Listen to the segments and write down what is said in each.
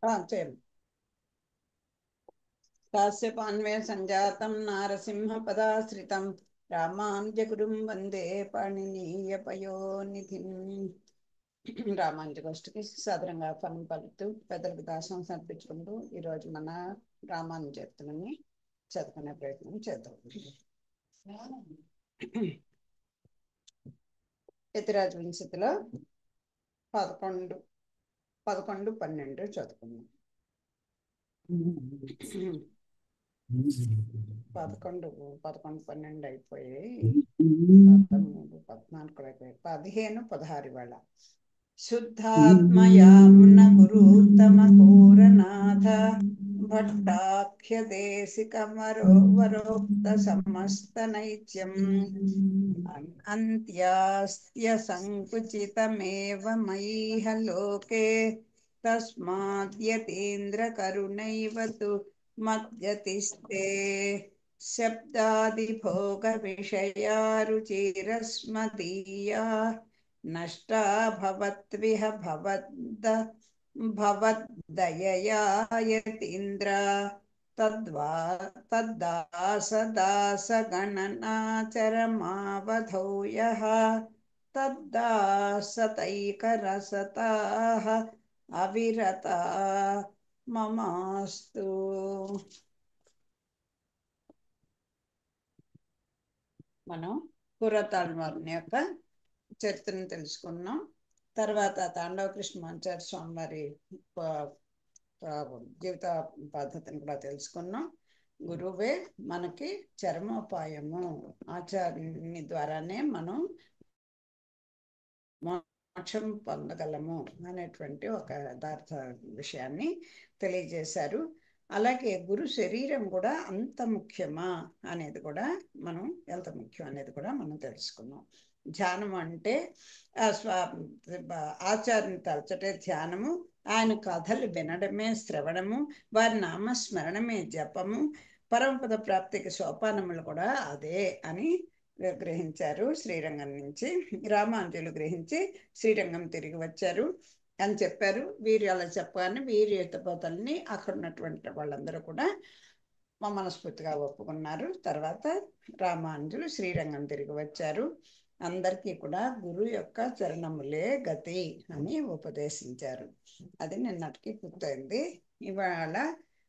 చేయండి. కాశ్యపాన్వే సంజాతం నారసింహ పదాశ్రితం రామానుజగురుం వందే పాణినీయ పయోనిధిం. రామానుజగోష్ఠికి సాదరంగా ఫలం పలుకుతూ పెద్దలకు దాసం సమర్పించుకుంటూ ఈరోజు మన రామానుజత్తులని చదువుకునే ప్రయత్నం చేద్దాం. యతిరాజ వింశతిలో 11, 12 చదువుకున్నాం. 11, 12 అయిపోయాయి. 13, 14 కూడా అయిపోయాయి. 15, 16 ఇవాళ. శుద్ధాత్మయామున గురుత్తమ పూరనాథ భట్టాఖ్య దేశికమరోవరోక్త సమస్త నైత్యం అంత్యాస్త్య సంకుచితమేవ మయిహ లోకే తస్మాద్యతీంద్ర కరుణైవ తు మద్యతిస్తే శబ్దాదిభోగ విషయారుచిరస్మదీయా నష్టా భవద్విహ భవద్దయయా యతీంద్ర తద్దాసదాసగణనాచరమావధౌ యః తద్దాసతైకరసతాః అవిరతా మమాస్తు. మనం పూర్వతాళ్వారి యొక్క చరిత్రను తెలుసుకున్నాం. తర్వాత తాండవ కృష్ణమాచార్య స్వామి వారి జీవిత పద్ధతిని కూడా తెలుసుకున్నాం. గురువే మనకి చరమోపాయము, ఆచార్యుని ద్వారానే మనం మోక్షం పొందగలము అనేటువంటి ఒక యథార్థ విషయాన్ని తెలియజేశారు. అలాగే గురు శరీరం కూడా అంత ముఖ్యమా అనేది కూడా మనం ఎంత ముఖ్యం అనేది కూడా మనం తెలుసుకున్నాం. ధ్యానం అంటే ఆచార్యుని తలచటే ధ్యానము, ఆయన కథలు వినడమే శ్రవణము, వారి నామస్మరణమే జపము, పరమపద ప్రాప్తికి సోపానములు కూడా అదే అని గ్రహించారు. శ్రీరంగం నుంచి రామానుజులు గ్రహించి శ్రీరంగం తిరిగి వచ్చారు అని చెప్పారు. వీరు అలా చెప్పగానే వీరి యుద్ధపోతల్ని అక్కడ ఉన్నటువంటి వాళ్ళందరూ కూడా మనస్ఫూర్తిగా ఒప్పుకున్నారు. తర్వాత రామానుజులు శ్రీరంగం తిరిగి వచ్చారు. అందరికీ కూడా గురు యొక్క చరణములే గతి అని ఉపదేశించారు. అది నిన్నటికి పూర్తయింది. ఇవాళ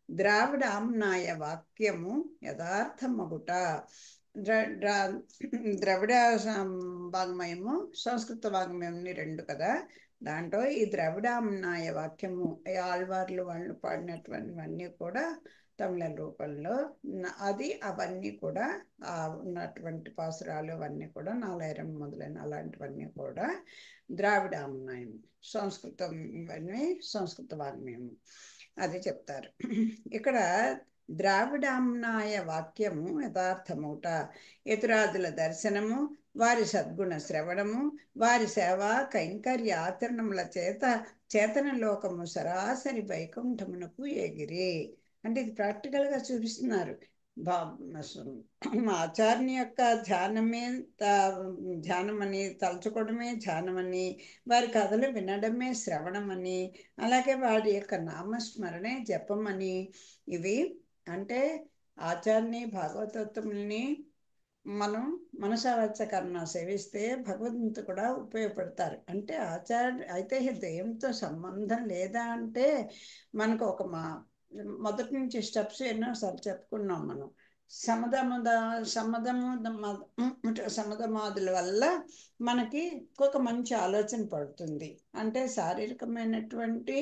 ద్రావిడ ఆమ్నాయ వాక్యము యథార్థమగుట. ద్రవిడ వాగ్మయము, సంస్కృత వాగ్మయం రెండు కదా. దాంట్లో ఈ ద్రవిడామ్నాయ వాక్యము ఆళ్వార్లు వాళ్ళు పాడినటువంటివన్నీ కూడా తమిళ రూపంలో అది, అవన్నీ కూడా ఉన్నటువంటి పాసురాలు అవన్నీ కూడా నాలాయిరం మొదలైన అలాంటివన్నీ కూడా ద్రావిడామ్నాయం, సంస్కృతం ఇవన్నీ సంస్కృత వాగ్మయం అది చెప్తారు. ఇక్కడ ద్రావిడామ్నాయ వాక్యము యథార్థమూట. యతిరాజుల దర్శనము, వారి సద్గుణ శ్రవణము, వారి సేవా కైంకర్య ఆచరణముల చేత చేతన లోకము సరాసరి వైకుంఠమునకు ఎగిరి. అంటే ఇది ప్రాక్టికల్గా చూపిస్తున్నారు. ఆచార్యుని యొక్క ధ్యానమే ధ్యానమని, తలుచుకోవడమే ధ్యానమని, వారి కథలు వినడమే శ్రవణమని, అలాగే వారి యొక్క నామస్మరణే జపమని. ఇవి అంటే ఆచార్యుని భాగవతత్వముల్ని మనం మనసావాచకరణ సేవిస్తే భగవంతుడు కూడా ఉపయోగపడతారు. అంటే అయితే దెయ్యంతో సంబంధం లేదా అంటే మనకు ఒక మొదటి నుంచి స్టెప్స్ ఎన్నోసార్లు చెప్పుకున్నాం మనం. సమధమాదుల వల్ల మనకి ఒక మంచి ఆలోచన పడుతుంది. అంటే శారీరకమైనటువంటి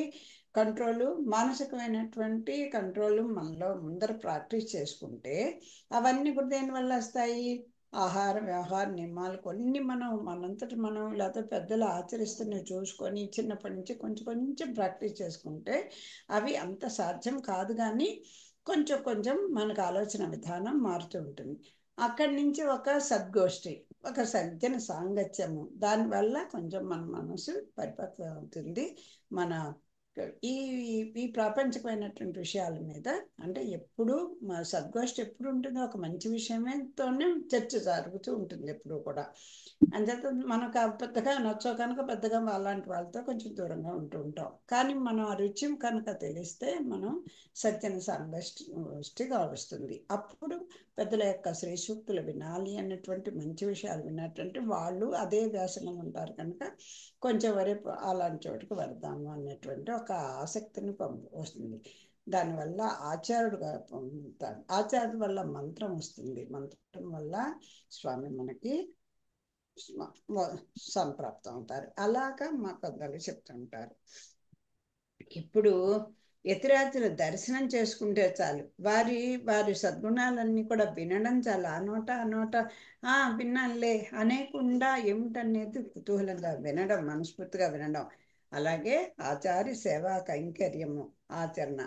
కంట్రోలు, మానసికమైనటువంటి కంట్రోలు మనలో ముందర ప్రాక్టీస్ చేసుకుంటే అవన్నీ కూడా దేనివల్ల వస్తాయి? ఆహార వ్యవహార నియమాలు కొన్ని మనంతటి మనం లేకపోతే పెద్దలు ఆచరిస్తున్నవి చూసుకొని చిన్నప్పటి నుంచి కొంచెం కొంచెం ప్రాక్టీస్ చేసుకుంటే అవి అంత సాధ్యం కాదు, కానీ కొంచెం కొంచెం మనకు ఆలోచన విధానం మారుతూ ఉంటుంది. అక్కడి నుంచి ఒక సద్గోష్ఠి, ఒక సజ్జన సాంగత్యము, దానివల్ల కొంచెం మన మనసు పరిపక్వం అవుతుంది. మన ఈ ఈ ప్రాపంచికమైనటువంటి విషయాల మీద అంటే ఎప్పుడు మా సద్గోష్ఠి ఎప్పుడు ఉంటుందో ఒక మంచి విషయమేతోనే చర్చ జరుగుతూ ఉంటుంది ఎప్పుడు కూడా. అంచేత మనకు పెద్దగా నచ్చో కనుక పెద్దగా అలాంటి వాళ్ళతో కొంచెం దూరంగా ఉంటూ ఉంటాం. కానీ మనం ఆ రుచి కనుక తెలిస్తే మనం సత్యన సంగష్టిగా వస్తుంది. అప్పుడు పెద్దల యొక్క శ్రీ సూక్తులు వినాలి అన్నటువంటి మంచి విషయాలు విన్నటువంటి వాళ్ళు అదే వ్యాసనం ఉంటారు కనుక కొంచెం వరకు అలాంటి చోటుకు వెళ్దాము అన్నటువంటి ఒక ఆసక్తిని వస్తుంది. దానివల్ల ఆచార్యుడుగా పొందుతాడు. ఆచార్యుడు వల్ల మంత్రం వస్తుంది. మంత్రం వల్ల స్వామి మనకి సంప్రాప్తం అవుతారు. అలాగా మా పెద్దలు చెప్తుంటారు. ఇప్పుడు యతిరాజుల దర్శనం చేసుకుంటే చాలు, వారి వారి సద్గుణాలన్నీ కూడా వినడం చాలు. ఆ నోట విన్నానులే అనేకుండా ఏమిటనేది కుతూహలంగా వినడం, మనస్ఫూర్తిగా వినడం. అలాగే ఆచార్య సేవా కైంకర్యము ఆచరణ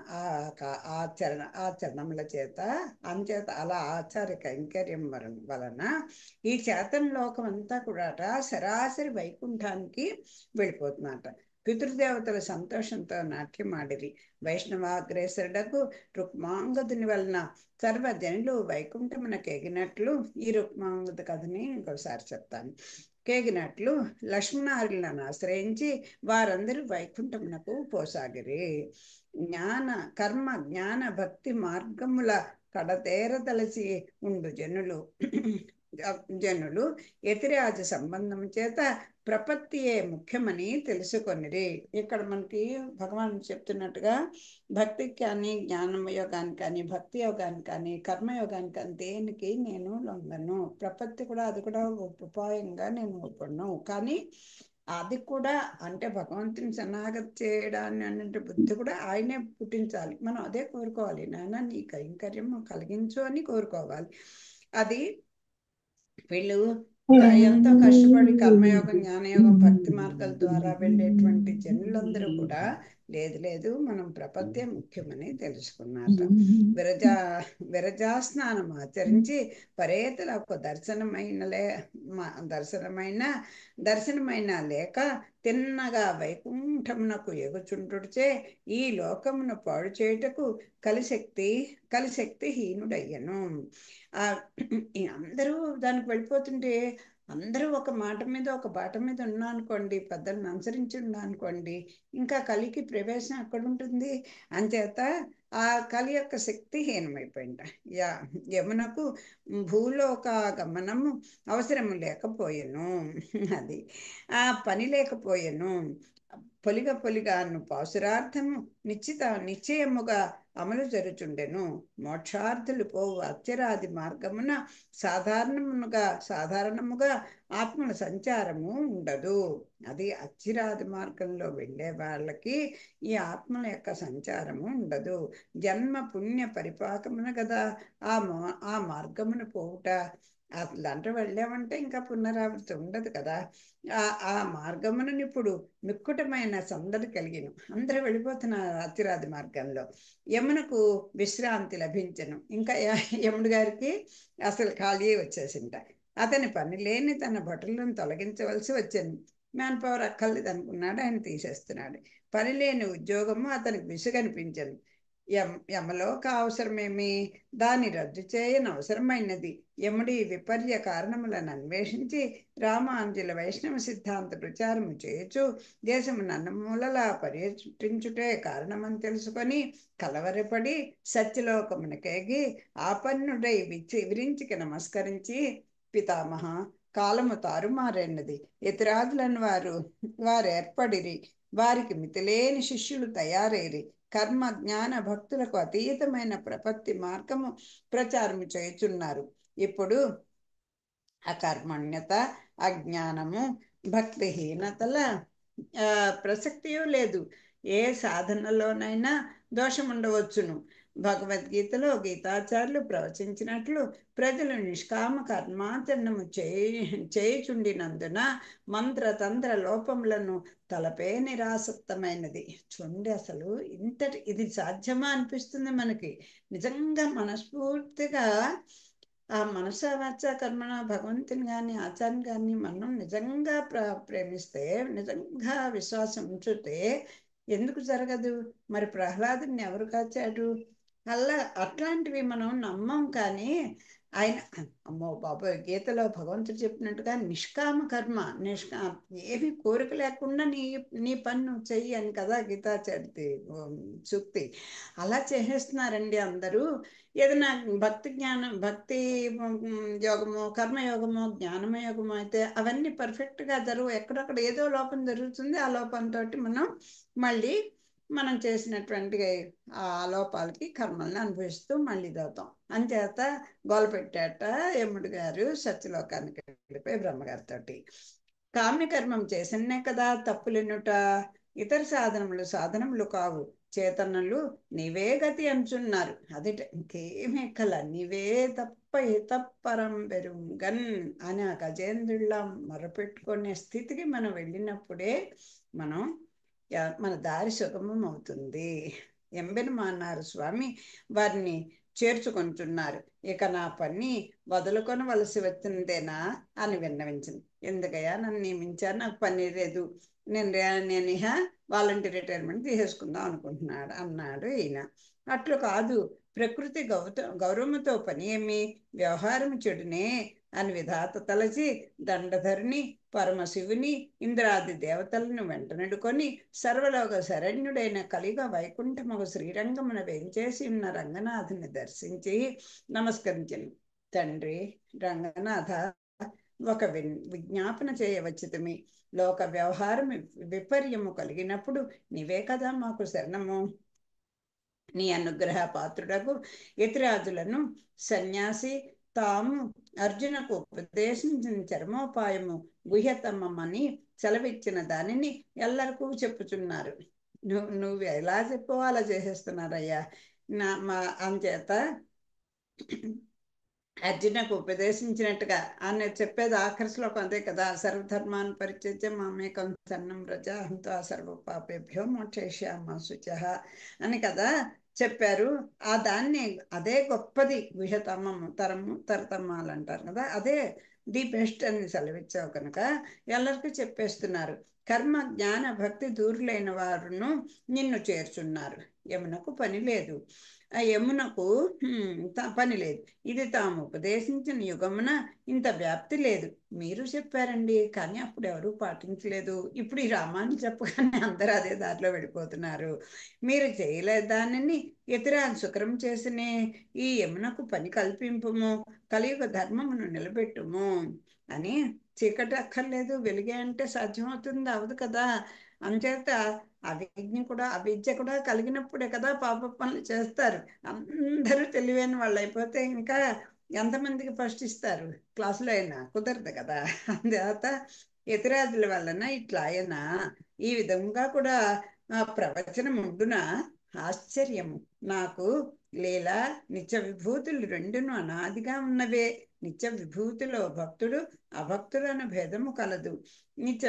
ఆచరణముల చేత అంచేత అలా ఆచార్య కైంకర్యం వలన ఈ చేతన లోకం అంతా కూడా సరాసరి వైకుంఠానికి వెళ్ళిపోతున్నట. పితృదేవతల సంతోషంతో నాట్యమాడిరి. వైష్ణవాగ్రేసరుడకు రుక్మాంగదుని వలన సర్వజనులు వైకుంఠమునకు ఎగినట్లు ఈ రుక్మాంగద కథని ఇంకోసారి చెప్తాను. కేగినట్లు లక్ష్మణారులను ఆశ్రయించి వారందరూ వైకుంఠమునకు పోసాగిరి. కర్మ జ్ఞాన భక్తి మార్గముల కడతేరదలసి ఉండు జనులు యతిరాజ సంబంధం చేత ప్రపత్తియే ముఖ్యమని తెలుసుకొనిరి. ఇక్కడ మనకి భగవాన్ చెప్తున్నట్టుగా భక్తికి కానీ జ్ఞానం యోగానికి కానీ భక్తి యోగానికి కానీ కర్మయోగానికి కానీ దేనికి నేను లొంగను. ప్రపత్తి కూడా అది కూడా ఉపాయంగా నేను ఒప్పును. కానీ అది కూడా అంటే భగవంతుని శరణాగతి చేయడాన్ని అనే బుద్ధి కూడా ఆయనే పుట్టించాలి. మనం అదే కోరుకోవాలి. నాన్న నీ కైంకర్యం కలిగించు అని కోరుకోవాలి. అది వీళ్ళు ఎంతో కష్టపడి కర్మయోగం జ్ఞానయోగం భక్తి మార్గాల ద్వారా వెళ్ళేటువంటి జనులందరూ కూడా లేదు మనం ప్రపత్తే ముఖ్యమని తెలుసుకున్నారు. విరజా స్నానం ఆచరించి పరేతలకు దర్శనమైన లేక తిన్నగా వైకుంఠమునకు ఎగుచుంటుచే ఈ లోకమును పాడు చేయుటకు కలిశక్తి హీనుడయ్యను. అందరూ దానికి వెళ్ళిపోతుంటే అందరూ ఒక మాట మీద ఒక బాట మీద ఉన్నా అనుకోండి, పెద్దలను అనుసరించి ఉన్నా అనుకోండి, ఇంకా కలికి ప్రవేశం ఎక్కడ ఉంటుంది? అంచేత ఆ కలి యొక్క శక్తి హీనమైపోయింట. యమునకు భూలోక గమనము అవసరము లేకపోయెను. అది ఆ పని లేకపోయెను. పొలిగాను పాసురార్థము నిశ్చయముగా అమలు జరుగుచుండెను. మోక్షార్థులు పోవు అక్షరాది మార్గమున సాధారణముగా ఆత్మల సంచారము ఉండదు. అది అక్షరాది మార్గంలో వెళ్ళే వాళ్ళకి ఈ ఆత్మల యొక్క సంచారము ఉండదు. జన్మ పుణ్య పరిపాకమున కదా ఆ మార్గమును పోవుట. అట్లంటే వెళ్ళామంటే ఇంకా పునరావృతి ఉండదు కదా. ఆ మార్గమును ఇప్పుడు మిక్కుటమైన సందడి కలిగిన అందరూ వెళ్ళిపోతున్నారు అతిరాది మార్గంలో. యమునకు విశ్రాంతి లభించను. ఇంకా యముడు గారికి అసలు ఖాళీ వచ్చేసింట. అతని పని లేని తన భటులను తొలగించవలసి వచ్చాను. మ్యాన్ పవర్ అక్కర్లేదు అనుకున్నాడు, ఆయన తీసేస్తున్నాడు. పని లేని ఉద్యోగము అతనికి విసుగనిపించను. యమలోక అవసరమేమి, దాన్ని రద్దు చేయని అవసరమైనది. యముడి విపర్య కారణములను అన్వేషించి రామానుజుల వైష్ణవ సిద్ధాంత ప్రచారము చేయొచ్చు దేశము నన్నమూలలా పర్యటించుటే కారణమని తెలుసుకొని కలవరపడి సత్యలోకమునకేగి ఆపన్నుడై విరించికి నమస్కరించి, పితామహ, కాలము తారుమారైనది. యతిరాజులను వారు ఏర్పడిరి. వారికి మితిలేని శిష్యులు తయారైరి. కర్మ జ్ఞాన భక్తులకు అతీతమైన ప్రపత్తి మార్గము ప్రచారము చేయుచున్నారు. ఇప్పుడు అకర్మణ్యత, అజ్ఞానము, భక్తిహీనతల ప్రసక్తియూ లేదు. ఏ సాధనలోనైనా దోషం ఉండవచ్చును. భగవద్గీతలో గీతాచార్యులు ప్రవచించినట్లు ప్రజలు నిష్కామ కర్మాచరణము చేయుచుండినందున మంత్రతంత్ర లోపములను తలపే నిరాసక్తమైనది. చూడండి, అసలు ఇది సాధ్యమా అనిపిస్తుంది మనకి. నిజంగా మనస్ఫూర్తిగా ఆ మనస వాచ కర్మణ భగవంతుని కానీ ఆచార్యుని కానీ మనం నిజంగా ప్రేమిస్తే, నిజంగా విశ్వాసం ఉంచితే ఎందుకు జరగదు? మరి ప్రహ్లాదుని ఎవరు కాచాడు? అట్లాంటివి మనం నమ్మం. కానీ ఆయన, అమ్మో బాబోయ్, గీతలో భగవంతుడు చెప్పినట్టుగా నిష్కామ కర్మ, ఏమి కోరిక లేకుండా నీ నీ పని నువ్వు చెయ్యి అని కదా గీతాచార్య సూక్తి. అలా చేసేస్తున్నారండి అందరూ. ఏదైనా భక్తి యోగము, కర్మయోగము, జ్ఞానమయోగము అయితే అవన్నీ పర్ఫెక్ట్గా జరుగు. ఎక్కడొక్కడ ఏదో లోపం జరుగుతుంది. ఆ లోపంతో మళ్ళీ మనం చేసినటువంటి ఆ లోపాలకి కర్మల్ని అనుభవిస్తూ మళ్ళీ చదువుతాం. అంచేత గోల పెట్టాట యముడు గారు సత్యలోకానికి వెళ్ళిపోయి బ్రహ్మగారితో, కామ్యకర్మం చేసినే కదా తప్పులెన్నుట, ఇతర సాధనములు కావు, చేతనలు నీవే గతి అంచున్నారు. అదిట ఇంకేమీ కల, నీవే తప్ప ఇతప్పరం పెరుగన్ అని ఆ గజేంద్రుల్లా మొరపెట్టుకునే స్థితికి మనం వెళ్ళినప్పుడే మన దారి సుగమం అవుతుంది. ఎంబెనమాన్నారు స్వామి వారిని చేర్చుకుంటున్నారు. ఇక నా పని వదులుకొనవలసి వచ్చిందేనా అని విన్నవించింది. ఎందుకయ్యా నన్ను నియమించారు, నాకు పని లేదు, నేను ఇహ వాలంటీర్ రిటైర్మెంట్ తీసేసుకుందాం అన్నాడు ఈయన. అట్లు కాదు, ప్రకృతి గౌరవముతో పని ఏమి, వ్యవహారం చెడునే అని విధాత తలచి దండధరిని పరమశివుని ఇంద్రాది దేవతలను వెంటనెడుకొని సర్వలోక శరణ్యుడైన కలిగ వైకుంఠముగు శ్రీరంగమున వెంచేసి ఉన్న రంగనాథుని దర్శించి నమస్కరించను. తండ్రి రంగనాథ, ఒక విజ్ఞాపన చేయవచ్చితమి. లోక వ్యవహారం విపర్యము కలిగినప్పుడు నీవే కదా మాకు శరణము. నీ అనుగ్రహ పాత్రుడకు యతిరాజులను సన్యాసి తాము అర్జునకు ఉపదేశించిన చర్మోపాయము గుహ్యతమ్మని సెలవిచ్చిన దానిని ఎల్లరికూ చెప్పుచున్నారు. నువ్వు ఎలా చెప్పో అలా చేసేస్తున్నారయ్యా. అంచేత అర్జునకు ఉపదేశించినట్టుగా అని చెప్పేది ఆఖరి శ్లోకం అదే కదా, సర్వధర్మాన్ని పరిత్యజ్య మామేకం శరణం వ్రజ అహంతో సర్వ పాపేభ్యో మోక్షయిష్యామి శుచః అని కదా చెప్పారు. దాన్ని అదే గొప్పది, గుహ్యతమము, తరతమ్మాలు అంటారు కదా, అదే ది బెస్ట్ అని సెలవిచ్చావు కనుక ಎಲ್ಲరికీ చెప్పేస్తున్నారు. కర్మ జ్ఞాన భక్తి దూరులైన వారును నిన్ను చేర్చున్నారు. యమునకు పని లేదు, యమునకు పని లేదు. ఇది తాము ఉపదేశించిన యుగమున ఇంత వ్యాప్తి లేదు. మీరు చెప్పారండి, కానీ అప్పుడు ఎవరూ పాటించలేదు. ఇప్పుడు ఈ రామాన్ని చెప్పగానే అందరూ అదే దారిలో వెళ్ళిపోతున్నారు. మీరు చేయలేదు దానిని ఇతరాన్ని శుక్రం చేసినే ఈ యమునకు పని కల్పింపుము, కలియుగ ధర్మమును నిలబెట్టుము అని. చీకటి అక్కర్లేదు, వెలిగే అంటే సాధ్యమవుతుంది, అవదు కదా. అంచేత అవిద్య కూడా కలిగినప్పుడే కదా పాప పనులు చేస్తారు. అందరూ తెలివైన వాళ్ళు అయిపోతే ఇంకా ఎంతమందికి ఫస్ట్ ఇస్తారు క్లాసులో అయినా? కుదరదు కదా. అందుచేత యతిరాజుల వలన ఇట్లా ఆయన ఈ విధంగా కూడా ప్రవచనం ఉండున ఆశ్చర్యము. నాకు లీల నిత్య విభూతులు రెండును అనాదిగా ఉన్నవే. నిత్య విభూతిలో భక్తుడు అభక్తులను భేదము కలదు. నిజ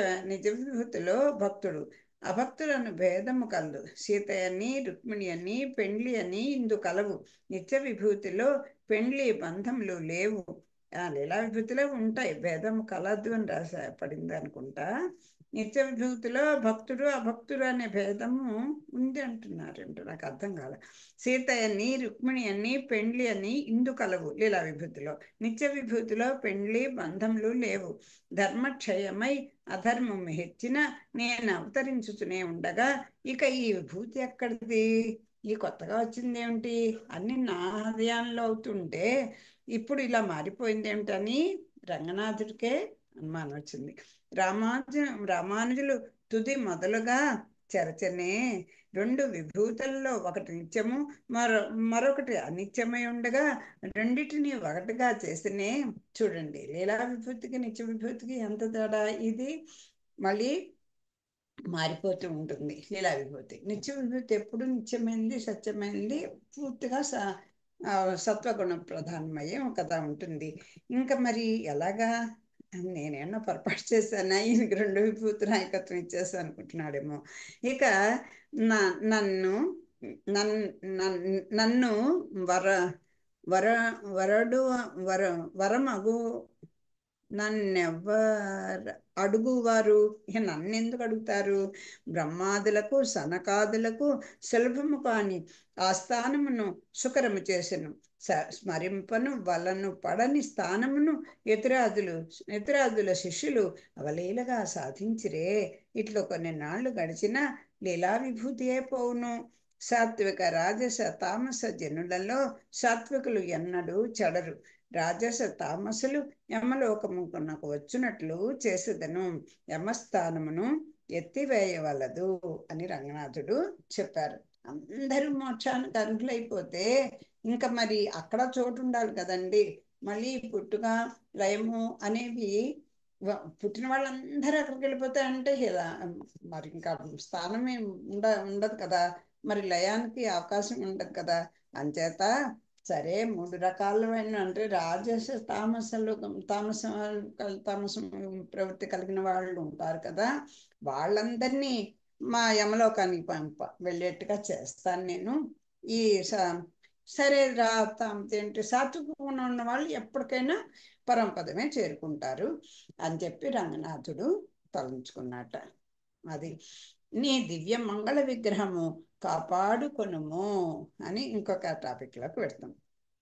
విభూతిలో భక్తుడు అభక్తులను భేదము కలదు. సీత అని, రుక్మిణి అని, పెండ్లి అని ఇందు కలవు. నిత్య విభూతిలో పెండ్లి బంధములు లేవు. లీలా విభూతిలో ఉంటాయి, భేదము కలదు అని పడింది అనుకుంటా. నిత్య విభూతిలో భక్తుడు అభక్తుడు అనే భేదము ఉంది అంటున్నారంట, నాకు అర్థం కాలే. సీత అని, రుక్మిణి అని, పెండ్లి అని ఇందు కలవు లీలా విభూతిలో. నిత్య విభూతిలో పెండ్లి బంధములు లేవు. ధర్మక్షయమై అధర్మము హెచ్చిన నేను అవతరించుతూనే ఉండగా ఇక ఈ విభూతి ఎక్కడిది? ఈ కొత్తగా వచ్చింది ఏమిటి? అన్ని నా హృదయంలో అవుతుంటే ఇప్పుడు ఇలా మారిపోయింది ఏమిటని రంగనాథుడికే అనుమానం వచ్చింది. రామానుజులు తుది మొదలుగా చెరచనే రెండు విభూతుల్లో ఒకటి నిత్యము, మరొకటి అనిత్యమై ఉండగా రెండిటిని ఒకటిగా చేసినే. చూడండి, లీలా విభూతికి నిత్య విభూతికి ఎంత తేడా. ఇది మళ్ళీ మారిపోతూ ఉంటుంది. లీలా విభూతి, నిత్య విభూతి ఎప్పుడు నిత్యమైంది, సత్యమైంది, పూర్తిగా సత్వగుణ ప్రధానమయ్యే కదా ఉంటుంది. ఇంకా మరి ఎలాగా? నేనేమన్నా పొరపాటు చేశానా? ఈయనకి రెండు విభూతి నాయకత్వం ఇచ్చేసాను అనుకుంటున్నాడేమో. ఇక నన్ను నన్ను వరమగు నన్నెవ్వరు అడుగువారు, ఇక నన్నెందుకు అడుగుతారు? బ్రహ్మాదులకు సనకాదులకు సులభము కాని ఆ స్థానమును సుకరము చేసెను. స్మరింపను వలను పడని స్థానమును ఇతరాదుల శిష్యులు అవలీలగా సాధించిరే. ఇట్లు కొన్ని నాళ్లు గడిచిన లీలా విభూతియే పోవును. సాత్విక రాజస తామస జనులలో సాత్వికులు ఎన్నడూ చెడరు. రాజస తామసులు యమలోకమునకు వచ్చినట్లు చేసేదను. యమస్థానమును ఎత్తివేయవలదు అని రంగనాథుడు చెప్పారు. అందరూ మోక్షానికి అర్హులైపోతే ఇంకా మరి అక్కడ చోటు ఉండాలి కదండి. మళ్ళీ పుట్టుక లయము అనేవి పుట్టిన వాళ్ళందరూ అక్కడికి వెళ్ళిపోతాయంటే ఇలా మరి ఇంకా స్థానమే ఉండదు కదా. మరి లయానికి అవకాశం ఉండదు కదా. అంచేత సరే 3 రకాలైన అంటే రాజస తామసం ప్రవృత్తి కలిగిన వాళ్ళు ఉంటారు కదా. వాళ్ళందరినీ మా యమలోకానికి వెళ్ళేట్టుగా చేస్తాను నేను. ఈ సరే ఏంటి సాత్వికంగా ఉన్న వాళ్ళు ఎప్పటికైనా పరమపదమే చేరుకుంటారు అని చెప్పి రంగనాథుడు తలంచుకున్నట. అది నీ దివ్య మంగళ విగ్రహము కాపాడుకొనుము అని ఇంకొక టాపిక్లోకి పెడతాం.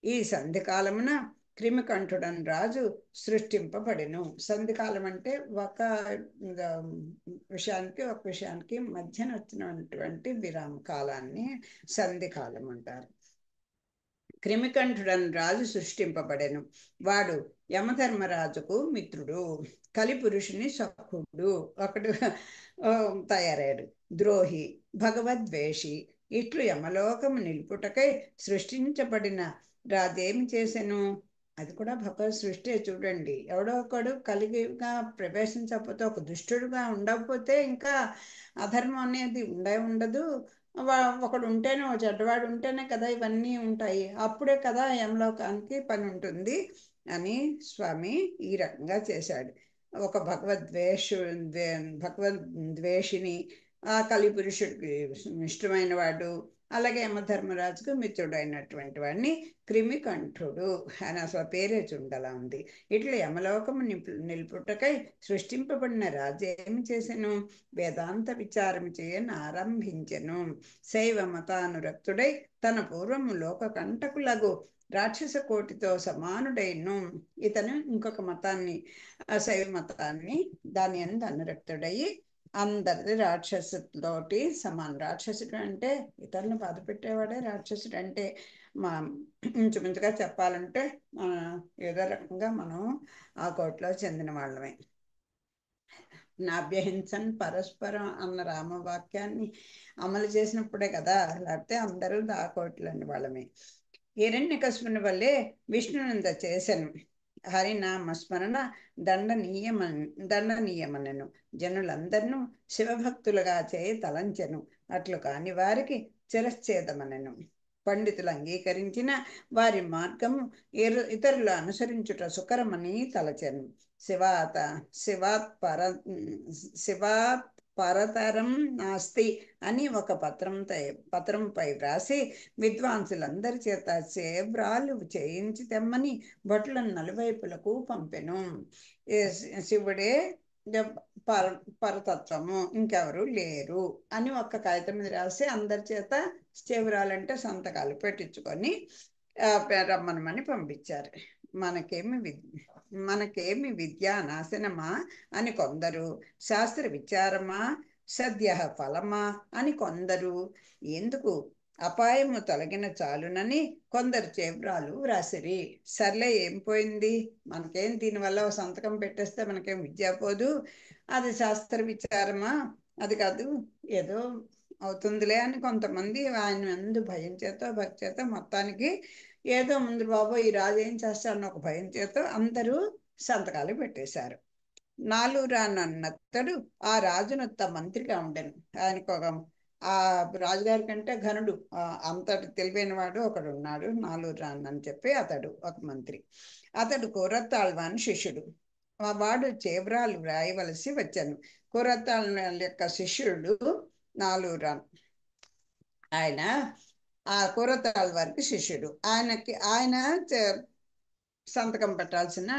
ఈ సంధికాలమున క్రిమికంఠుడని రాజు సృష్టింపబడెను. సంధికాలం అంటే ఒక విషయానికి మధ్యన వచ్చినటువంటి విరామ కాలాన్ని సంధికాలం అంటారు. క్రిమికంఠుడని రాజు సృష్టింపబడెను. వాడు యమధర్మరాజుకు మిత్రుడు, కలిపురుషుని సఖుడు ఒకడు తయారయ్యాడు. ద్రోహి, భగవద్వేషి ఇట్లు యమలోకము నిలుపుటకై సృష్టించబడిన రాజేమి చేసెను? అది కూడా భగవత్ సృష్టి. చూడండి, ఎవడో ఒకడు కలిగిగా ప్రవేశించకపోతే, ఒక దుష్టుడుగా ఉండకపోతే ఇంకా అధర్మం అనేది ఉండదు. ఒకడు ఉంటేనే, ఒక చెడ్డవాడు ఉంటేనే కదా ఇవన్నీ ఉంటాయి. అప్పుడే కదా యమలోకానికి పని ఉంటుంది అని స్వామి ఈ రకంగా చేశాడు. ఒక భగవద్వేషిని, ఆ కలిపురుషుడికి ఇష్టమైన వాడు, అలాగే యమధర్మరాజుకు మిత్రుడు అయినటువంటి వాడిని క్రిమికంఠుడు అని అసలు పేరే చుండలా ఉంది. ఇట్లా యమలోకము నిలుపుటకై సృష్టింపబడిన రాజు ఏమి చేసెను? వేదాంత విచారం చేయని ఆరంభించెను. శైవ మతానురక్తుడై తన పూర్వము లోక కంటకులగు రాక్షస కోటితో సమానుడైను. ఇతను ఇంకొక మతాన్ని, శైవ మతాన్ని, దాని అందు అనురక్తుడయి అందరిది రాక్షసుతోటి సమానం. రాక్షసుడు అంటే ఇతరులను బాధ పెట్టేవాడే రాక్షసుడు అంటే. ఇంచుమించుగా చెప్పాలంటే ఏదో రకంగా మనం ఆ కోటిలో చెందిన వాళ్ళమే. నాభ్యహింసన్ పరస్పరం అన్న రామవాక్యాన్ని అమలు చేసినప్పుడే కదా, లేకపోతే అందరూ ఆ కోట్లని వాళ్ళమే. హిరణ్యకశిపుని వల్లే విష్ణునంద చేసెను. హరినామస్మరణ దండనీయమనెను. జనులందరినూ శివభక్తులుగా చేయి తలంచెను. అట్లు కాని వారికి చిరశ్చేదమనెను. పండితులు అంగీకరించిన వారి మార్గము ఇతరులు అనుసరించుట సుకరమని తలచెను. శివాత్ పరతరం నాస్తి అని ఒక పత్రంపై వ్రాసి విద్వాంసులందరి చేత చేబ్రాలు చేయించి తెమ్మని భటులను నలువైపులకు పంపెను. శివుడే పరతత్వము, ఇంకెవరు లేరు అని ఒక కాగితం మీద రాసి అందరి చేత చేబ్రాలంటే సంతకాలు పెట్టించుకొని రమ్మనమని పంపించారు. మనకేమి విద్యా నాశనమా అని కొందరు, శాస్త్ర విచారమా సద్య ఫలమా అని కొందరు, ఎందుకు అపాయము తొలగిన చాలునని కొందరు చేబ్రాలు వ్రాసిరి. సర్లే, ఏం పోయింది, మనకేం దీనివల్ల సంతకం పెట్టేస్తే మనకేం విద్య పోదు. అది శాస్త్ర విచారమా, అది కాదు, ఏదో అవుతుందిలే అని కొంతమంది ఆయన ముందు భయం చేత భక్తి చేత మొత్తానికి ఏదో ముందు బాబు ఈ రాజు ఏం చేస్తాడని ఒక భయం చేత అందరూ సంతకాలు పెట్టేశారు. నాలురానన్నతడు ఆ రాజునొత్త మంత్రిగా ఉండెను. ఆయనకు ఒక ఆ రాజుగారి కంటే ఘనుడు, అంతటి తెలివైన వాడు ఒకడు ఉన్నాడు, నాలురాన్ అని చెప్పి అతడు ఒక మంత్రి. అతడు కూరతాళ్వాని శిష్యుడు. వాడు చేబ్రాలు వ్రాయవలసి వచ్చాను. కూరతాళ్ యొక్క శిష్యుడు నాలురాన్. ఆయన ఆ కూరతాళ్ వారికి శిష్యుడు. ఆయన సంతకం పెట్టాల్సిన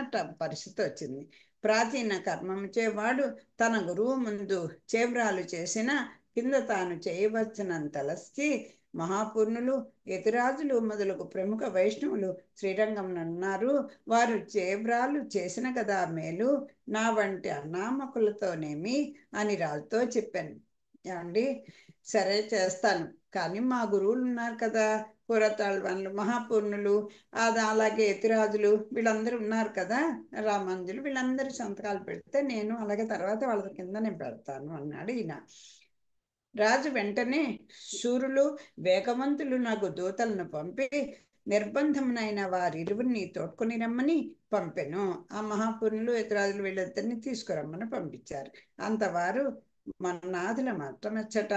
పరిస్థితి వచ్చింది. ప్రాచీన కర్మముచే వాడు తన గురువు ముందు చేవ్రాలు చేసిన కింద తాను చేయవచ్చునంతలసి మహాపూర్ణులు యతిరాజులు మొదలగు ప్రముఖ వైష్ణవులు శ్రీరంగంనున్నారు. వారు చేవ్రాలు చేసిన కదా మేలు, నా వంటి అన్నామకులతోనేమి అని రాజుతో చెప్పాను. ఏమండి, సరే చేస్తాను, కానీ మా గురువులు ఉన్నారు కదా, పురతాళ్వాన్లు, మహాపూర్ణులు, అది అలాగే యతిరాజులు, వీళ్ళందరూ ఉన్నారు కదా, రామానుజులు, వీళ్ళందరూ సంతకాలు పెడితే నేను అలాగే తర్వాత వాళ్ళ కింద నేను పెడతాను అన్నాడు ఈయన. రాజు వెంటనే శూరులు వేగవంతులు నాకు దూతలను పంపి నిర్బంధమునైన వారిరువురిని తోడ్కొని రమ్మని పంపెను. ఆ మహాపూర్ణులు యతిరాజులు వీళ్ళిద్దరిని తీసుకురమ్మని పంపించారు. అంతవారు మన్నాదుల మట్టమచ్చట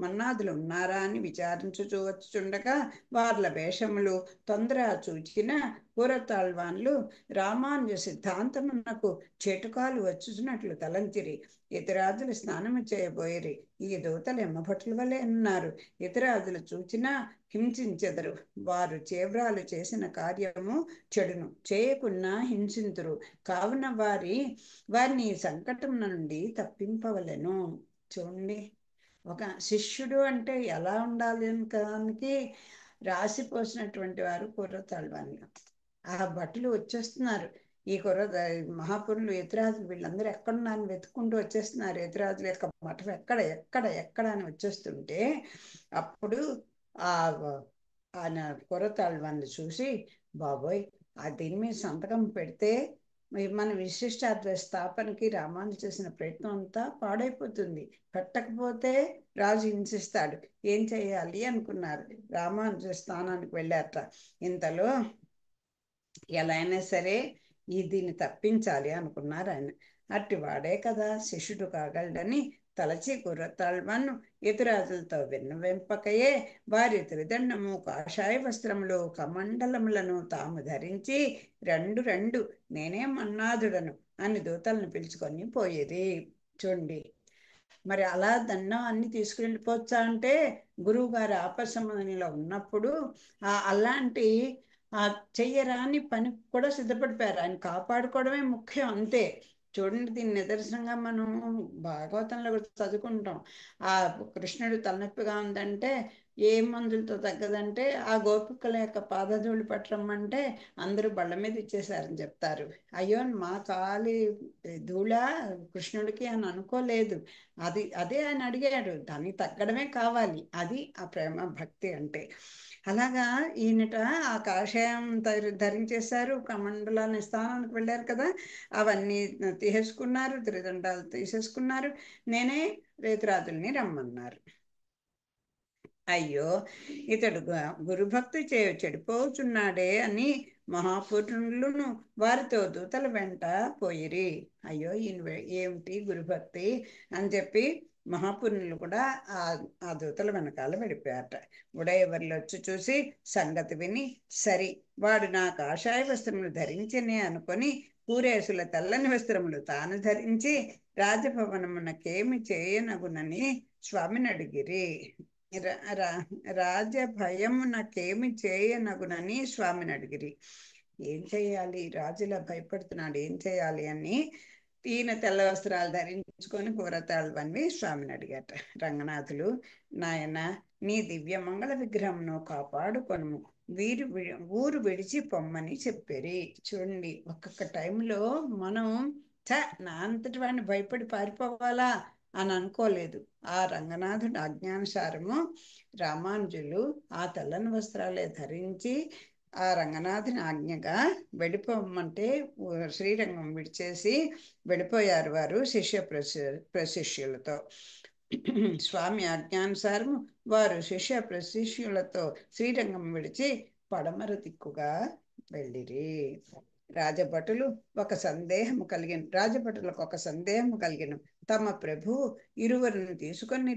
మన్నాదులు ఉన్నారా అని విచారించుచూ వచ్చుచుండగా వార్ల వేషములు తొందర చూచిన పూరతాళ్వాన్లు రామానుజ సిద్ధాంతమునకు చేటుకాలు వచ్చుచున్నట్లు తలంచిరి. యతిరాజులు స్నానము చేయబోయిరి. ఈ దూతలు ఎమ్మభటుల వలె ఉన్నారు. యతిరాజులు చూచినా హింసించెదరు. వారు చేవ్రాలు చేసిన కార్యము చెడును, చేయకున్నా హింసింతురు. కావున వారిని సంకటం నుండి తప్పింపవలెను. చూడండి, ఒక శిష్యుడు అంటే ఎలా ఉండాలి అనడానికి రాసిపోసినటువంటి వారు పూర్వతాళ్వాన్లు. ఆ భటులు వచ్చేస్తున్నారు. ఈ మహాపురులు యతిరాజులు వీళ్ళందరూ ఎక్కడున్నారని వెతుక్కుంటూ వచ్చేస్తున్నారు. యతిరాజుల యొక్క మఠం ఎక్కడ ఎక్కడ ఎక్కడ అని వచ్చేస్తుంటే అప్పుడు ఆయన పూర్వతాళ్వాన్లు చూసి, బాబోయ్, దీని మీద సంతకం పెడితే మన విశిష్టాద్వైత స్థాపనకి రామానుజు చేసిన ప్రయత్నం అంతా పాడైపోతుంది, పెట్టకపోతే రాజు హింసిస్తాడు, ఏం చేయాలి అనుకున్నారు. రామానుజ స్థానానికి వెళ్ళారట. ఇంతలో ఎలా అయినా సరే దీన్ని తప్పించాలి అనుకున్నారు ఆయన. అట్టివాడే కదా శిష్యుడు కాగలడని తలచి పూర్వతాళ్వాన్ను యతిరాజులతో విన్నవింపకయే వారి త్రిదండము కాషాయ వస్త్రములు కమండలములను తాము ధరించి రెండు రెండు నేనే మన్నాదుడను అని దూతలను పిలుచుకొని పోయేది. చూడండి, మరి అలా దండం అన్ని తీసుకువెళ్ళిపోవచ్చా అంటే గురువు గారు ఆపసమనిలో ఉన్నప్పుడు అలాంటి చెయ్యరాని పని కూడా సిద్ధపడిపోయారు. ఆయన కాపాడుకోవడమే ముఖ్యం, అంతే. చూడండి, దీని నిదర్శనంగా మనం భాగవతంలో కూడా చదువుకుంటాం. ఆ కృష్ణుడు తలనొప్పిగా ఉందంటే ఏ మందులతో తగ్గదంటే ఆ గోపికల యొక్క పాదధూళి పట్టరమ్మంటే అందరూ బళ్ళ మీద ఇచ్చేసారని చెప్తారు. అయ్యో, మా కాలి ధూళ కృష్ణుడికి అని అనుకోలేదు. అదే ఆయన అడిగాడు, దానికి తగ్గడమే కావాలి. అది ఆ ప్రేమ భక్తి అంటే. అలాగా ఈయనట ఆ కాషాయం ధరించేశారు, కమండలాన్ని స్థానానికి వెళ్ళారు కదా, అవన్నీ తీసేసుకున్నారు, త్రిదండాలు తీసేసుకున్నారు. నేనే రేతురాజుల్ని రమ్మన్నారు. అయ్యో, ఇతడు గురుభక్తి చెడిపోచున్నాడే అని మహాపురుషులను వారితో దూతల వెంట పోయిరి. అయ్యో, ఈయన ఏమిటి గురుభక్తి అని చెప్పి మహాపురుషులు కూడా ఆ దూతల వెనకాల వెళ్ళిపోయారట. ఉడయవర్లు వచ్చి చూసి సంగతి విని, సరి, వాడు నా కాషాయ వస్త్రములు ధరించనే అనుకొని పూరేసుల తెల్లని వస్త్రములు తాను ధరించి రాజభవనమునకేమి చేయనగునని స్వామిని అడిగిరి. రాజభయము నాకేమి చేయనగునని స్వామిని అడిగిరి. ఏం చేయాలి, రాజులా భయపడుతున్నాడు, ఏం చేయాలి అని ఈయన తెల్ల వస్త్రాలు ధరించుకొని పూరతాళ్వాన్ని స్వామిని అడిగాట. రంగనాథులు, నాయన, నీ దివ్య మంగళ విగ్రహంను కాపాడుకొను, ఊరు విడిచి పొమ్మని చెప్పారు. చూడండి, ఒక్కొక్క టైంలో మనం నా అంతటి వాడిని భయపడి పారిపోవాలా అని అనుకోలేదు. ఆ రంగనాథుడు ఆజ్ఞానుసారము రామానుజులు ఆ తెల్లని వస్త్రాలే ధరించి ఆ రంగనాథుని ఆజ్ఞగా వెళ్ళిపోమంటే శ్రీరంగం విడిచేసి వెళ్ళిపోయారు వారు ప్రశిష్యులతో. స్వామి ఆజ్ఞానుసారము వారు శిష్య ప్రశిష్యులతో శ్రీరంగం విడిచి పడమర దిక్కుగా వెళ్ళిరి. రాజభటులకు ఒక సందేహము కలిగిన తమ ప్రభు ఇరువురిని తీసుకొని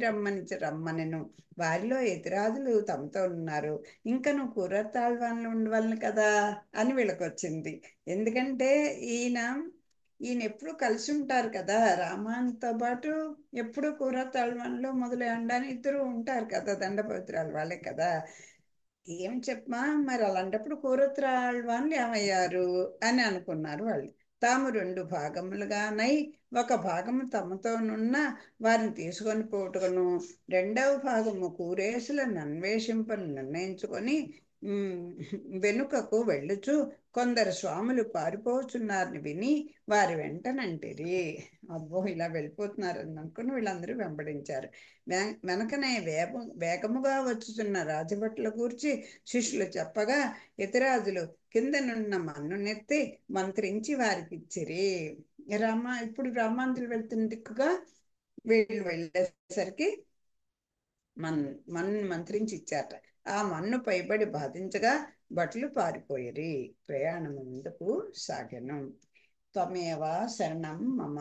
రమ్మనెను. వారిలో యతిరాజులు తమతో ఉన్నారు, ఇంకను పూర్వతాళ్వాన్లు ఉండవలను కదా అని వీళ్ళకి వచ్చింది. ఎందుకంటే ఈయన ఎప్పుడు కలిసి ఉంటారు కదా, రామాన్తో పాటు ఎప్పుడు పూర్వతాళ్వాన్లు మొదలైండని ఇద్దరు ఉంటారు కదా, దండపవిత్రాలు వాళ్ళే కదా. ఏం చెప్పమా, మరి అలాంటప్పుడు కూరత్రాళ్ళు ఏమయ్యారు అని అనుకున్నారు వాళ్ళు. తాము రెండు భాగములుగానై ఒక భాగము తమతోనున్న వారిని తీసుకొని పోటును, రెండవ భాగము కూరేసులను అన్వేషింపను నిర్ణయించుకొని వెనుకకు వెళ్ళుచు కొందరు స్వాములు పారిపోచున్నారని విని వారి వెంటనంటిరి. అబ్బో, ఇలా వెళ్ళిపోతున్నారని అనుకుని వీళ్ళందరూ వెంబడించారు. వెనకనే వేగముగా వచ్చుతున్న రాజభట్ల గూర్చి శిష్యులు చెప్పగా యతిరాజులు కిందనున్న మన్నునెత్తి మంత్రించి వారికి ఇచ్చిరి. ఇప్పుడు రామాంజులు వెళ్తున్న దిక్కుగా వీళ్ళు వెళ్ళేసరికి మన్ను మంత్రించి ఇచ్చారట. ఆ మన్ను పైబడి బాధించగా బట్లు పారిపోయిరి. ప్రయాణం ముందుకు సాగెను. త్వమేవ శరణం మమ.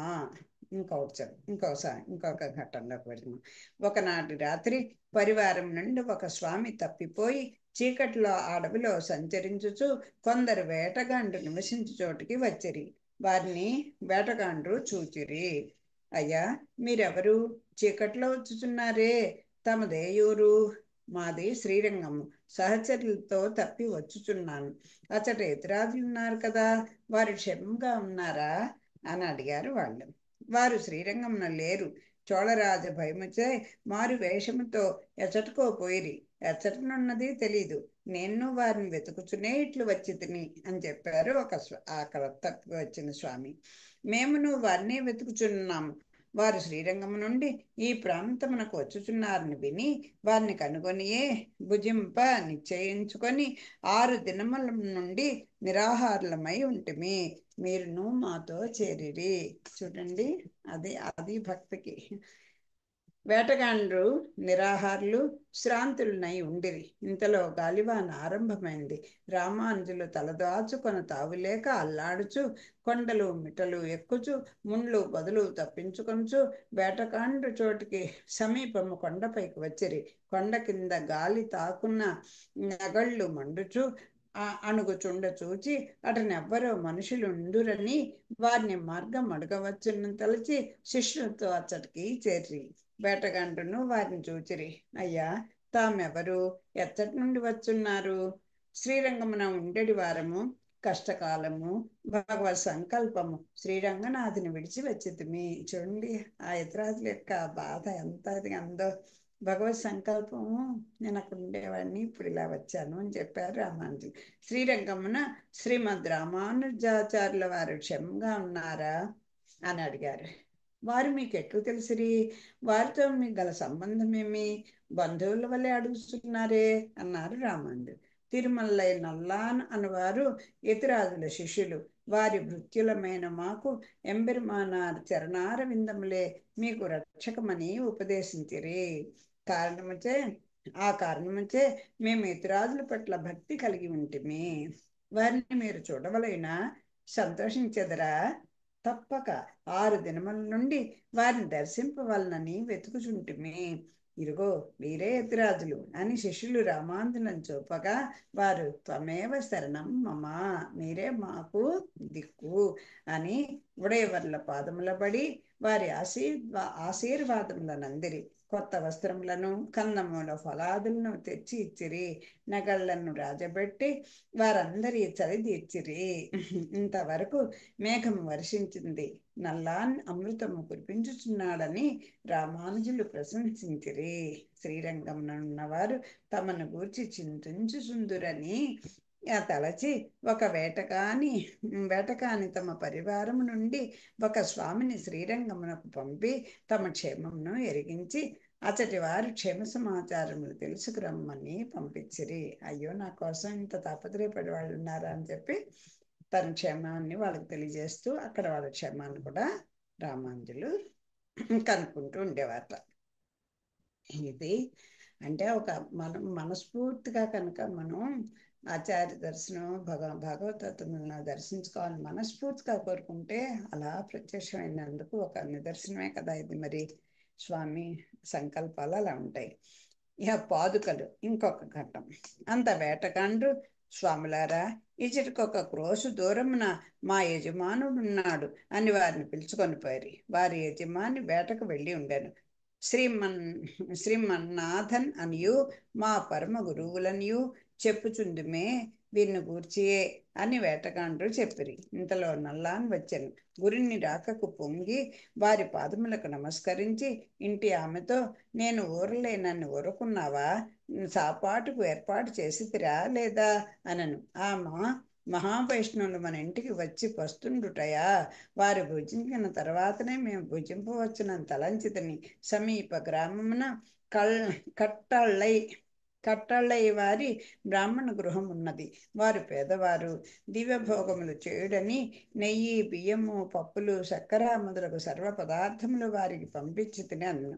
ఇంకొక ఘట్టంలోకి వెళ్తున్నాం. ఒకనాటి రాత్రి పరివారం నుండి ఒక స్వామి తప్పిపోయి చీకట్లో అడవిలో సంచరించుచు కొందరు వేటగాండ్రు నివసించు చోటికి వచ్చిరి. వారిని వేటగాండ్రు చూచిరి. అయ్యా, మీరెవరు? చీకట్లో వచ్చుచున్నారే, తమదేయూరు? మాది శ్రీరంగము. సహచరులతో తప్పి వచ్చుచున్నాను. అచ్చట ఎదురాజులున్నారు కదా, వారు క్షేమంగా ఉన్నారా అని అడిగారు వాళ్ళు. వారు శ్రీరంగమున లేరు. చోళరాజ భయముచే మారు వేషముతో ఎచ్చటకో పోయిరి. ఎచ్చటనున్నది తెలీదు. నేను వారిని వెతుకుచునే ఇట్లు వచ్చి తిని అని చెప్పారు అక్కడ తప్పి వచ్చిన స్వామి. మేమును వారిని వెతుకుచున్నాము. వారు శ్రీరంగము నుండి ఈ ప్రాంతమునకు వచ్చుచున్నారని విని వారిని కనుగొనియే భుజింప నిశ్చయించుకొని 6 దినముల నుండి నిరాహారులమై ఉంటిమి. మీరును మాతో చేరిరి. చూడండి, అది భక్తికి. వేటగాండ్రు నిరాహారులు శ్రాంతులనై ఉండిరి. ఇంతలో గాలివాన ఆరంభమైంది. రామానుజులు తలదాచుకొని తావులేక అల్లాడుచు కొండలు మిటలు ఎక్కుచు ముండ్లు బదులు తప్పించుకొంచు వేటగాండ్రు చోటికి సమీపము కొండపైకి వచ్చిరి. కొండ కింద గాలి తాకున్న నగళ్ళు మండుచు అణుగుచుండ చూచి అటనెవ్వరో మనుషులుండురని వారిని మార్గం అడగవచ్చునని తలచి శిష్యులతో అచ్చటికి చేరి వేటగాండ్రును వారిని చూచిరి. అయ్యా, తామెవరు? ఎచ్చటి నుండి వచ్చున్నారు? శ్రీరంగమున ఉండేటి వారము. కష్టకాలము, భగవత్ సంకల్పము శ్రీరంగనాథుని విడిచి వచ్చితిమి. చూడండి, ఆ యతిరాజుల యొక్క బాధ ఎంత అందో. భగవత్ సంకల్పము, నేను అక్కడ ఉండేవాడిని, ఇప్పుడు ఇలా వచ్చాను అని చెప్పారు రామానుజులు. శ్రీరంగమున శ్రీమద్ రామానుజాచార్యుల వారు క్షేమంగా ఉన్నారా అని అడిగారు. వారు మీకు ఎట్లు తెలిసిరి? వారితో మీకు గల సంబంధమేమి? బంధువుల వల్లే అడుగుతున్నారే అన్నారు రామానుజులు. తిరుమలై నల్లాన్ అనువారు యతిరాజుల శిష్యులు. వారి భృత్యులమైన మాకు ఎంబెరుమానార్ చరణార విందములే మీకు రక్షకమని ఉపదేశించిరి. ఆ కారణముచే మేము యతిరాజుల పట్ల భక్తి కలిగి ఉంటిమి. వారిని మీరు చూడవలైనా సంతోషించెదరా? తప్పక 6 దినముల నుండి వారిని దర్శింపవలనని వెతుకుచుంటిమి. ఇరుగో వీరే యతిరాజులు అని శిష్యులు రామానుజులను చూపగా వారు త్వమేవ శరణం మమ, మీరే మాకు దిక్కు అని ఉడయవర్ల పాదముల పడి వారి ఆశీర్వాదములనందిరి. కొత్త వస్త్రములను కందమూల ఫలాదులను తెచ్చి ఇచ్చిరి. నగళ్లను రాజబెట్టి వారందరి చలిదీర్చిరి. ఇంతవరకు మేఘం వర్షించింది. నల్లాన్ అమృతము కురిపించుచున్నాడని రామానుజులు ప్రశంసించిరి. శ్రీరంగమునున్నవారు తమను గూర్చి చింతించుచుందురని తలచి ఒక వేటకాని తమ పరివారము నుండి ఒక స్వామిని శ్రీరంగమునకు పంపి తమ క్షేమమును ఎరిగించి అచ్చటి వారు క్షేమ సమాచారములు తెలుసుకురమ్మని పంపించిరి. అయ్యో, నా కోసం ఇంత తాపత్రయపడి వాళ్ళు ఉన్నారా అని చెప్పి తన క్షేమాన్ని వాళ్ళకి తెలియజేస్తూ అక్కడ వాళ్ళ క్షేమాన్ని కూడా రామానుజులు కనుక్కుంటూ ఉండేవారట. ఇది అంటే మనం మనస్ఫూర్తిగా కనుక మనం ఆచార్య దర్శనం భాగవతత్వములను దర్శించుకోవాలని మనస్ఫూర్తిగా కోరుకుంటే అలా ప్రత్యక్షమైనందుకు ఒక నిదర్శనమే కదా ఇది. మరి స్వామి సంకల్పాలు అలా ఉంటాయి. ఇక పాదుకలు ఇంకొక ఘట్టం. అంత వేటగాండ్రు, స్వాములారా, ఇచ్చటికొక క్రోసు దూరమున మా యజమానుడున్నాడు అని వారిని పిలుచుకొని పోయి వారి యజమాని వేటకు వెళ్ళి ఉండాను. శ్రీమన్ శ్రీమన్నాథన్ అనియు మా పరమ గురువులనియు చెప్పుచుందుమే వీరిని గూర్చియే అని వేటగాండ్రు చెప్పిరి. ఇంతలో నల్లాన్ వచ్చెను. గురుని రాకకు పొంగి వారి పాదములకు నమస్కరించి ఇంటి ఆమెతో, నేను ఊరలేనని ఊరుకున్నావా? సాపాటుకు ఏర్పాటు చేసితిరా లేదా అనను. ఆమె, మహావైష్ణవులు మన ఇంటికి వచ్చి పస్తుండుటయా? వారు భుజించిన తర్వాతనే మేము భుజింపవచ్చునని తలంచితిని. సమీప గ్రామమున కట్టళ్ళై కట్టళ్ళై వారి బ్రాహ్మణ గృహం ఉన్నది. వారు పేదవారు, దివ్యభోగములు చేయుడని నెయ్యి, బియ్యము, పప్పులు, చక్కెర మొదలగు సర్వ పదార్థములు వారికి పంపించి తిని అన్ను.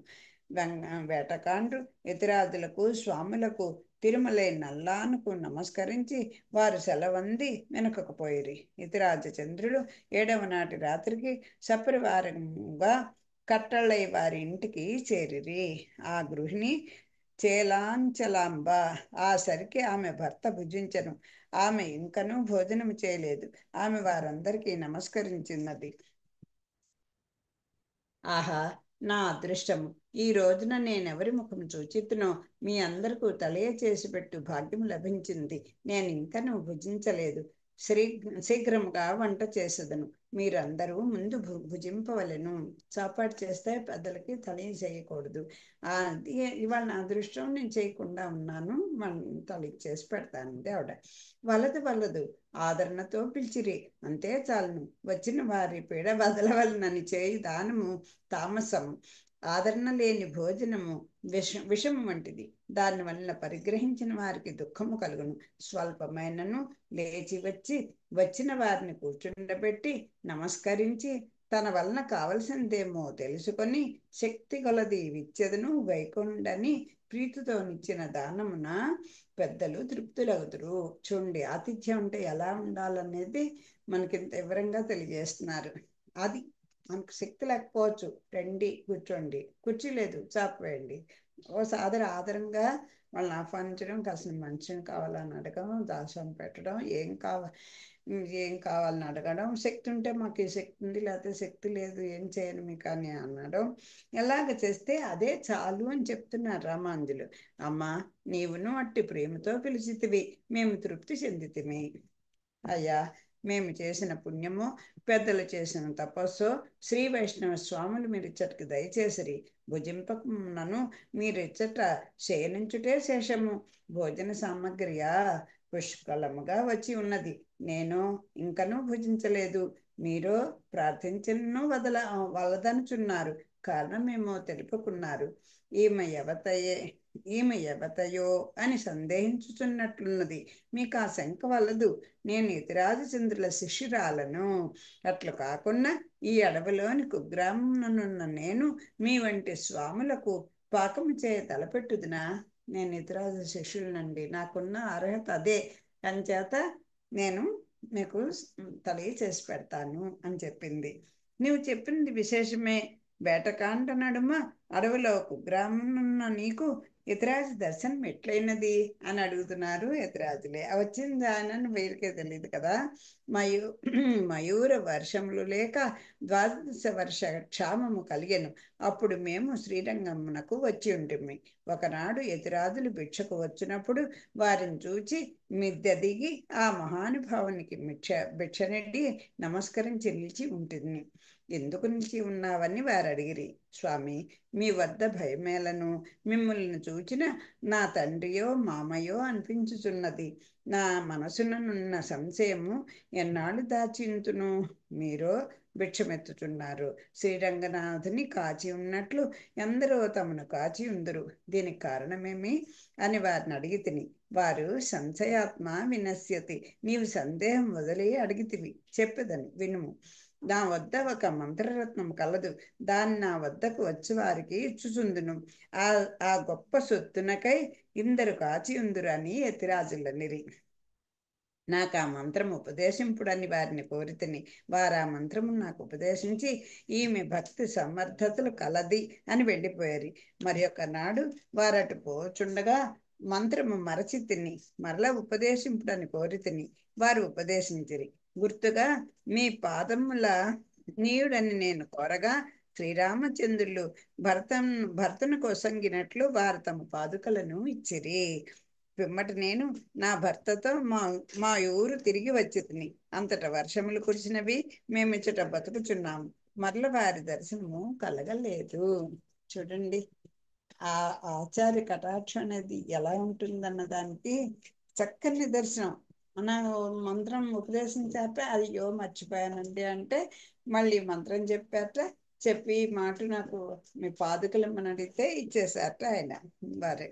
వేటకాండ్రు యతిరాజులకు స్వాములకు తిరుమలై నల్లానుకు నమస్కరించి వారు సెలవంది వెనుకకు పోయిరి. యతిరాజ చంద్రుడు 7వ నాటి రాత్రికి సపరివారంగా కట్టళ్ళై వారి ఇంటికి చేరిరి. ఆ గృహిణి చేలాంచలాంబ. ఆ సరికి ఆమె భర్త భుజించను. ఆమె ఇంకనూ భోజనం చేయలేదు. ఆమె వారందరికీ నమస్కరించినది. ఆహా, నా అదృష్టము! ఈ రోజున నేనెవరి ముఖం చూచితునో మీ అందరికీ తెలియచేసి పెట్టు భాగ్యం లభించింది. నేను ఇంకనూ భుజించలేదు. శీఘ్రముగా వంట చేసేదను. మీరందరూ ముందు భుజింపవలెను. చాపాటు చేస్తే పెద్దలకి తెలియజేయకూడదు. అది ఇవాళ నా అదృష్టం, నేను చేయకుండా ఉన్నాను, తల్లికి చేసి పెడతానంది ఆవిడ. వలదు ఆదరణతో పిలిచిరి, అంతే చాలును. వచ్చిన వారి పీడ బదలవలనని చేయి దానము తామసము. ఆదరణ లేని భోజనము విషము వంటిది. దాని వలన పరిగ్రహించిన వారికి దుఃఖము కలుగును. స్వల్పమైనను లేచి వచ్చిన వారిని కూర్చుండబెట్టి నమస్కరించి తన వలన కావలసిందేమో తెలుసుకొని శక్తి కొలది విచ్చెదను వైకుండని ప్రీతితో నిచ్చిన దానమున పెద్దలు తృప్తులవుతురు. చూడండి, ఆతిథ్యం అంటే ఎలా ఉండాలనేది మనకింత వివరంగా తెలియజేస్తున్నారు. అది మనకు శక్తి లేకపోవచ్చు, రండి కూర్చోండి, కుర్చీ లేదు చాపవేయండి, ఆదరంగా వాళ్ళని ఆహ్వానించడం, కాసిన మనిషిని కావాలని అడగడం, దాసం పెట్టడం, ఏం కావాలని అడగడం, శక్తి ఉంటే మాకు ఈ శక్తి ఉంది, లేకపోతే శక్తి లేదు, ఏం చేయను మీకు అని అనడం. ఎలాగ చేస్తే అదే చాలు అని చెప్తున్నారు రామాంజులు. అమ్మా, నీవును అట్టి ప్రేమతో పిలిచితివి, మేము తృప్తి చెందితిమి. అయ్యా, మేము చేసిన పుణ్యము, పెద్దలు చేసిన తపస్సు, శ్రీ వైష్ణవ స్వాములు మీరిచ్చటికి దయచేసిరి. భుజింపకున్నను మీరిచ్చట శయనించుటే శేషము. భోజన సామగ్రియా పుష్కలముగా వచ్చి ఉన్నది. నేను ఇంకనూ భుజించలేదు. మీరు ప్రార్థించను వలదనుచున్నారు. కారణమేమో తెలుపుకున్నారు. ఈమె ఎవతయో అని సందేహించుచున్నట్లున్నది. మీకు ఆ శంక వలదు. నేను యతిరాజచంద్రుల శిష్యురాలను. అట్లు కాకుండా ఈ అడవిలోని కుగ్రామమునున్న నేను మీ వంటి స్వాములకు పాకము చేయ తలపెట్టుదునా? నేను యతిరాజ శిష్యులనండి, నాకున్న అర్హత అదే. అంచేత నేను మీకు తెలియచేసి పెడతాను అని చెప్పింది. నీవు చెప్పింది విశేషమే. వేటకాండ నడుమ అడవిలో కుగ్రామమునున్న నీకు యతిరాజు దర్శనం ఎట్లయినది అని అడుగుతున్నారు యతిరాజులే. వచ్చింది ఆయన వీరికే తెలియదు కదా. మయూర వర్షములు లేక 12 వర్ష క్షామము కలిగెను. అప్పుడు మేము శ్రీరంగమునకు వచ్చి ఉంటుంది. ఒకనాడు యతిరాజులు భిక్షకు వచ్చినప్పుడు వారిని చూచి మిద్దె దిగి ఆ మహానుభావునికి భిక్షనెడ్డి నమస్కరించి నిలిచి ఉంటుంది. ఎందుకు నిలిచి ఉన్నావని వారు అడిగిరి. స్వామి, మీ వద్ద భయమేలను? మిమ్మల్ని చూచిన నా తండ్రియో మామయో అనిపించుచున్నది. నా మనసునున్న సంశయము ఎన్నాళ్ళు దాచింతును? మీరో భిక్షమెత్తుచున్నారు. శ్రీరంగనాథుని కాచి ఉన్నట్లు ఎందరో తమను కాచి ఉందరు. దీనికి కారణమేమి అని వారిని అడిగితిని. వారు సంశయాత్మ వినశ్యతి. నీవు సందేహం వదిలి అడిగితివి, చెప్పేదని వినుము. నా వద్ద ఒక మంత్రరత్నం కలదు. దాన్ని నా వద్దకు వచ్చి వారికి ఇచ్చుచుందును. ఆ గొప్ప సొత్తునకై ఇందరు కాచి ఉందురు అని యతిరాజులనిరి. నాకు ఆ మంత్రం ఉపదేశింపుడని వారిని కోరితిని. వారు ఆ మంత్రము నాకు ఉపదేశించి ఈమె భక్తి సమర్థతలు కలది అని వెళ్ళిపోయారు. మరి నాడు వారటు పోచుండగా మంత్రము మరచి తిని మరలా ఉపదేశింపుడని కోరితిని. వారు ఉపదేశించిరి. గుర్తుగా మీ పాదముల నీయుడని నేను కోరగా శ్రీరామచంద్రులు భర్తను కొసంగినట్లు వారు తమ పాదుకలను ఇచ్చిరి. పిమ్మట నేను నా భర్తతో మా ఊరు తిరిగి వచ్చితిని. అంతటా వర్షములు కురిసినవి, మేమిచ్చట బతుకుచున్నాము. మరల వారి దర్శనము కలగలేదు. చూడండి, ఆ ఆచార్య కటాక్షం అనేది ఎలా ఉంటుందన్న దానికి చక్కని నిదర్శనం. మన మంత్రం ఉపదేశించాక అయ్యో మర్చిపోయానండి అంటే మళ్ళీ మంత్రం చెప్పారట. చెప్పి ఈ మాట నాకు మీ పాదుకలు ఇమ్మని అడిగితే ఇచ్చేసారట ఆయన. వారే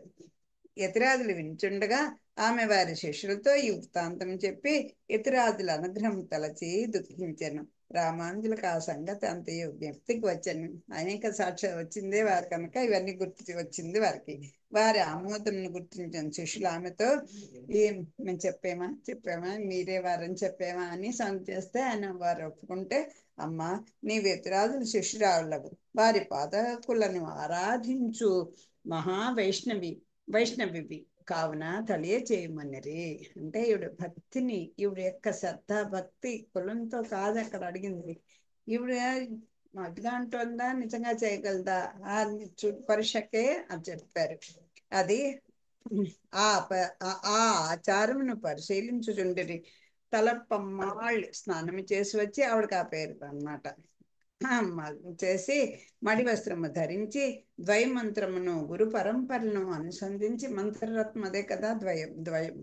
యతిరాజులు వించుండగా ఆమె వారి శిష్యులతో ఈ వృత్తాంతం చెప్పి యతిరాజుల అనుగ్రహం తలచి దుఃఖించాను. రామానుజులకు ఆ సంగతి అంతయు జ్ఞప్తికి వచ్చాను. అనేక సాక్ష్యం వచ్చిందే వారు కనుక ఇవన్నీ గుర్తు వచ్చింది వారికి. వారి ఆమోదమును గుర్తించిన శిష్యులు ఆమెతో ఏం మేము చెప్పామా మీరే వారని చెప్పామా అని సంగతి చేస్తే ఆయన వారు ఒప్పుకుంటే, అమ్మా నీ వ్యతిరాజులు శిష్యురాళ్ళవు, వారి పాదకులను ఆరాధించు వైష్ణవివి కావున తెలియ చేయమన్నరి. అంటే ఈవిడ భక్తిని, ఈవిడ యొక్క శ్రద్ధ భక్తి కులంతో కాదు అక్కడ అడిగింది. ఈవిడ మతిగా అంటుందా, నిజంగా చేయగలదా ఆ పరీక్షకే అని చెప్పారు. అది ఆ ఆచారమును పరిశీలించుచుండిరి. తలపమ్మాళ్ళు స్నానం చేసి వచ్చి ఆవిడకి ఆ పేరు అన్నమాట చేసి మడి వస్త్రము ధరించి ద్వయమంత్రమును గురు పరంపరను అనుసంధించి మంత్రరత్నం అదే కదా ద్వయం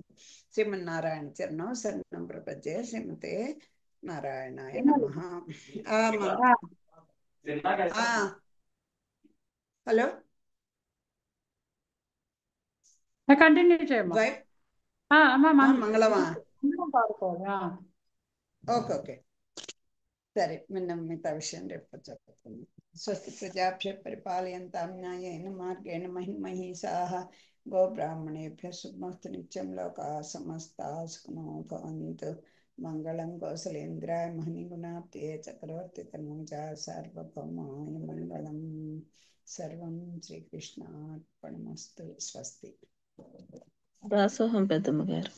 శ్రీమన్నారాయణ చరణం శరణం ప్రపంచే శ్రీమతే నారాయణాయ నమః. హలో కంటిన్యూ చేయమ్మా. మంగళమా? ఓకే సరే, మిగతా విషయం రేపు చెప్తాను. స్వస్తి ప్రజాభ్య పరిపాలయంతాం న్యాయేన మార్గేణ మహిమహీషాః గోబ్రాహ్మణేభ్యः శుభమస్తు నిత్యం లోకాः సమస్తాः సుఖినో భవంతు. మంగళం కౌసలేంద్రాయ మహనీగుణాబ్ధే చక్రవర్తి తనూజా సార్వభౌమాయ మంగళం. సర్వం శ్రీకృష్ణార్పణమస్తు. స్వస్తి. దాసోహం పెద్దమ్మ గారు.